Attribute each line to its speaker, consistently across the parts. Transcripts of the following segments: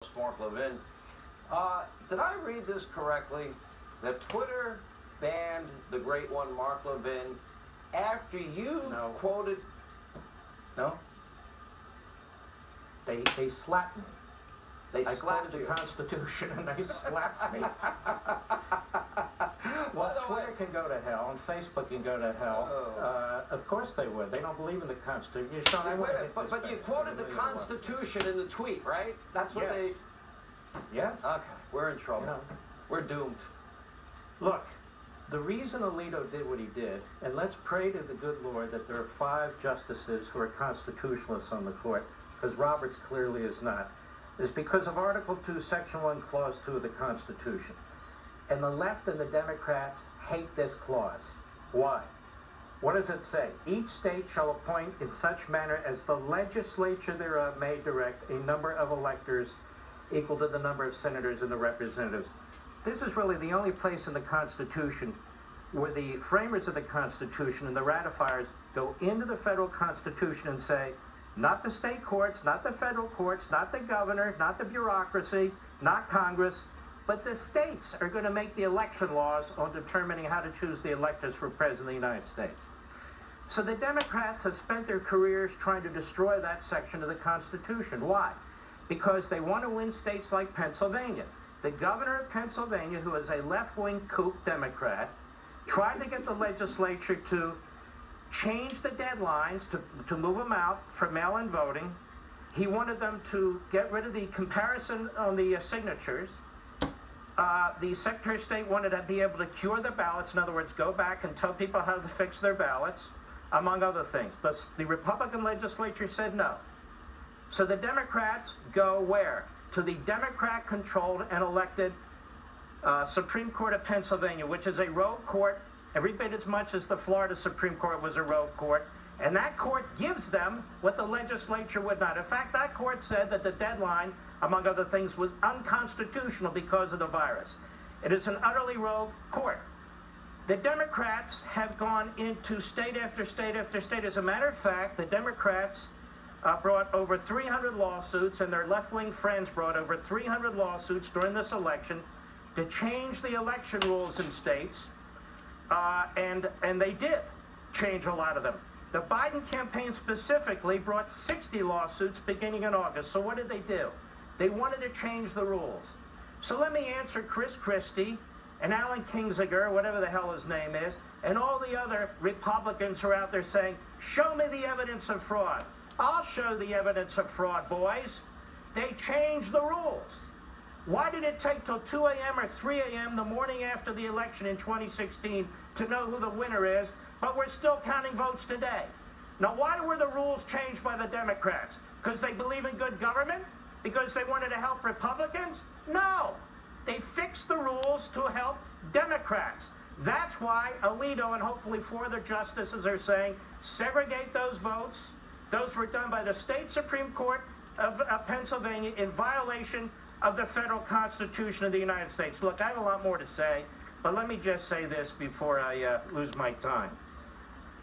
Speaker 1: LEVIN. Did I read this correctly? That Twitter banned the great one, Mark Levin, after you quoted... No?
Speaker 2: They slapped me.
Speaker 1: I quoted
Speaker 2: the Constitution and they slapped me. Well, Twitter can go to hell and Facebook can go to hell. Of course they would. They don't believe in the Constitution.
Speaker 1: But you quoted the Constitution in the tweet, right? That's what they...
Speaker 2: Yes.
Speaker 1: Okay, we're in trouble. You know, we're doomed.
Speaker 2: Look, the reason Alito did what he did, and let's pray to the good Lord that there are 5 justices who are constitutionalists on the court, because Roberts clearly is not, is because of Article 2, Section 1, Clause 2 of the Constitution. And the left and the Democrats hate this clause. Why? What does it say? Each state shall appoint in such manner as the legislature thereof may direct a number of electors equal to the number of senators and the representatives. This is really the only place in the Constitution where the framers of the Constitution and the ratifiers go into the federal Constitution and say, not the state courts, not the federal courts, not the governor, not the bureaucracy, not Congress, but the states are going to make the election laws on determining how to choose the electors for President of the United States. So the Democrats have spent their careers trying to destroy that section of the Constitution. Why? Because they want to win states like Pennsylvania. The governor of Pennsylvania, who is a left-wing kook Democrat, tried to get the legislature to change the deadlines to move them out for mail-in voting. He wanted them to get rid of the comparison on the signatures. The Secretary of State wanted to be able to cure the ballots, in other words, go back and tell people how to fix their ballots, among other things. The Republican legislature said no. So the Democrats go where? To the Democrat-controlled and elected Supreme Court of Pennsylvania, which is a rogue court, every bit as much as the Florida Supreme Court was a rogue court. And that court gives them what the legislature would not. In fact, that court said that the deadline, among other things, was unconstitutional because of the virus. It is an utterly rogue court. The Democrats have gone into state after state after state. As a matter of fact, the Democrats brought over 300 lawsuits, and their left-wing friends brought over 300 lawsuits during this election to change the election rules in states, and they did change a lot of them. The Biden campaign specifically brought 60 lawsuits beginning in August. So what did they do? They wanted to change the rules. So let me answer Chris Christie and Alan Kinzinger, whatever the hell his name is, and all the other Republicans who are out there saying, show me the evidence of fraud. I'll show the evidence of fraud, boys. They changed the rules. Why did it take till 2 a.m. or 3 a.m. the morning after the election in 2016 to know who the winner is, but we're still counting votes today? Now, why were the rules changed by the Democrats? Because they believe in good government? Because they wanted to help Republicans? No. They fixed the rules to help Democrats. That's why Alito and hopefully 4 other justices are saying, segregate those votes. Those were done by the state Supreme Court of Pennsylvania in violation of the federal Constitution of the United States. Look, I have a lot more to say, but let me just say this before I lose my time.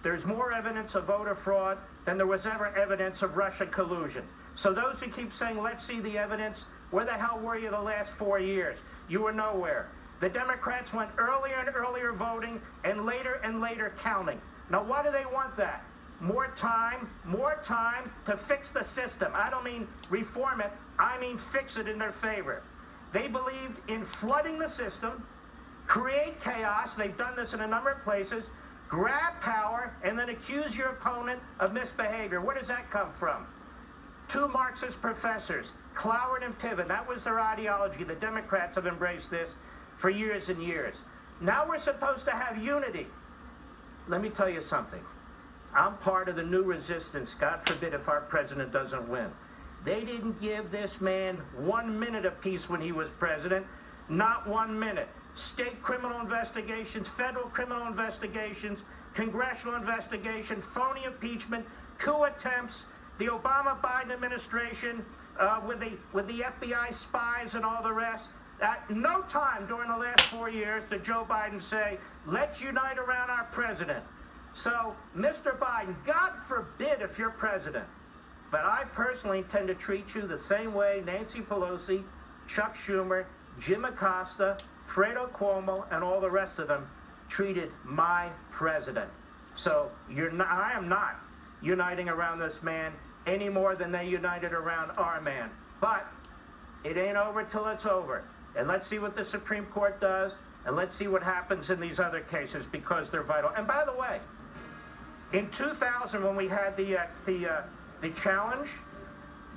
Speaker 2: There's more evidence of voter fraud than there was ever evidence of Russian collusion. So those who keep saying, let's see the evidence, where the hell were you the last 4 years? You were nowhere. The Democrats went earlier and earlier voting and later counting. Now, why do they want that? More time to fix the system. I don't mean reform it, I mean fix it in their favor. They believed in flooding the system, create chaos, they've done this in a number of places, grab power, and then accuse your opponent of misbehavior. Where does that come from? 2 Marxist professors, Cloward and Piven. That was their ideology. The Democrats have embraced this for years and years. Now we're supposed to have unity. Let me tell you something. I'm part of the new resistance, God forbid if our president doesn't win. They didn't give this man 1 minute apiece when he was president, not 1 minute. State criminal investigations, federal criminal investigations, congressional investigation, phony impeachment, coup attempts, the Obama-Biden administration with the FBI spies and all the rest. At no time during the last 4 years did Joe Biden say, let's unite around our president. So, Mr. Biden, God forbid if you're president, but But I personally intend to treat you the same way Nancy Pelosi, Chuck Schumer, Jim Acosta, Fredo Cuomo, and all the rest of them treated my president. So I am not uniting around this man any more than they united around our man. But it ain't over till it's over. And let's see what the Supreme Court does, and let's see what happens in these other cases, because they're vital. And by the way, in 2000, when we had the challenge,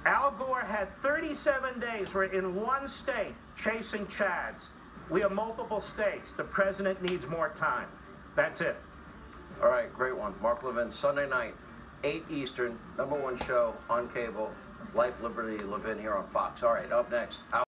Speaker 2: Al Gore had 37 days. We're in one state chasing Chads. We have multiple states. The president needs more time. That's it.
Speaker 1: All right, great one. Mark Levin, Sunday night, 8 Eastern, #1 show on cable, Life, Liberty, Levin here on Fox. All right, up next.